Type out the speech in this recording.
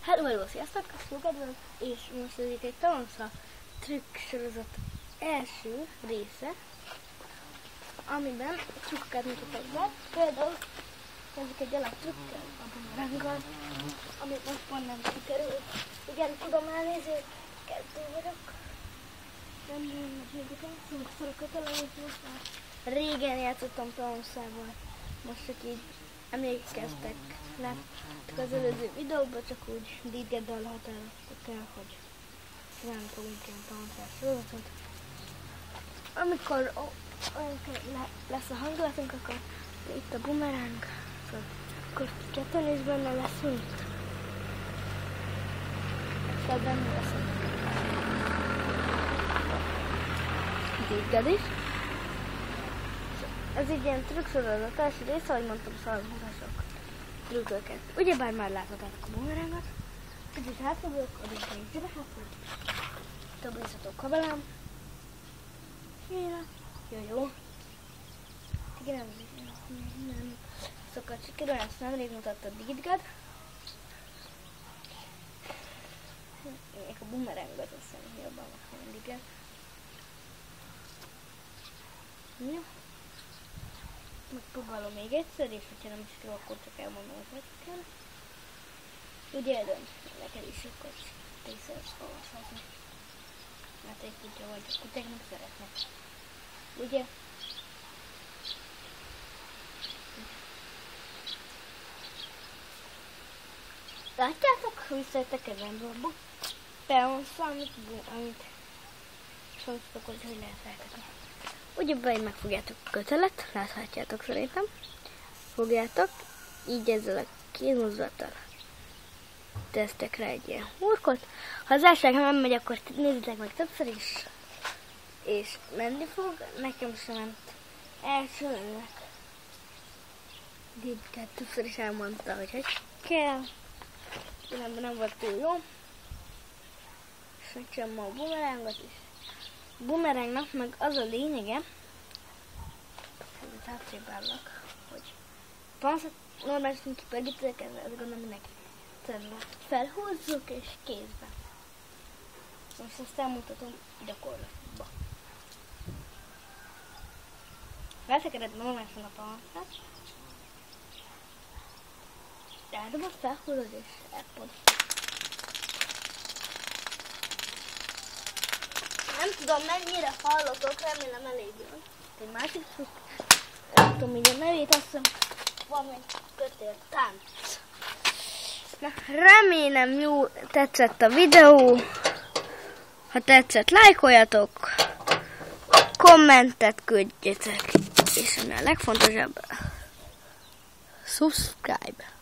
Hello, sziasztok! Kedves, és most ez itt egy tavansza trükk sorozat első része, amiben trükköket mutatok be. Például kezdjük egy alaptrükkel, a bumeranggal, amit most pont nem sikerült. Igen, tudom, elnézést, kezdő vagyok. Nem meséltek el, sokszor kötelező most már. Régen játszottam tavanszával, most csak így emlékeztek, láttuk az előző videóban, csak úgy dítgeddel határoztuk el, hogy nem fogunk ilyen tavanszás sorozatot. Amikor lesz a hangulatunk, akkor itt a bumerang, akkor ketten is benne leszünk. Szóval benne leszünk. Dítgedés. Ez egy ilyen trükk-sorozat első része, ahogy mondtam, szalmazások trükköket. Ugyebár már láthatátok a bumerangot. Kicsit hátfordulok, addig egy ide hátfordulok. Többészatok a velem. Jó. Igen, nem szokott sikerülni, ezt nemrég mutatta a Dítged. Még a bumerangot azt hiszem jobban van a Dítged. Jó. Megpróbálom még egyszer, és hogyha nem is kell, akkor csak elmondom, hogy kell. Ugye eldönt, neked is akkor te is szeretsz olvashatni. Mert egy kutya vagy, a kutyák meg szeretnek. Ugye? Látjátok, visszajöttek egy rendőrből? Beonszal, amit szóltatok, hogy lehet feltetni. Ugyebben megfogjátok a kötelet, láthatjátok szerintem. Fogjátok, így ezzel a két mozdulattal tesztek rá egy ilyen hurkot. Ha az első nem megy, akkor nézzétek meg többször is, és menni fog. Nekem sem ment elsőnek. Dítged többször is elmondta, hogy kell. Nem volt túl jó. És megcsinálom a bumerangot is. A bumerangnak meg az a lényege, hogy hátrébb állok, hogy panszat normálisan kipörgítek, ez gondolom mindenki felhúzzuk és kézbe. Most ezt elmutatom gyakorlatba. Feltekered normálisan a panszat, eldobod, felhúzod és elpod. Nem tudom, mennyire hallotok, remélem elég jön. Egy másik trükk, nem tudom így a nevét, azt hiszem van egy kötéltánc. Na, remélem jó tetszett a videó. Ha tetszett, lájkoljatok, kommentet küldjetek, és ami a legfontosabb, subscribe.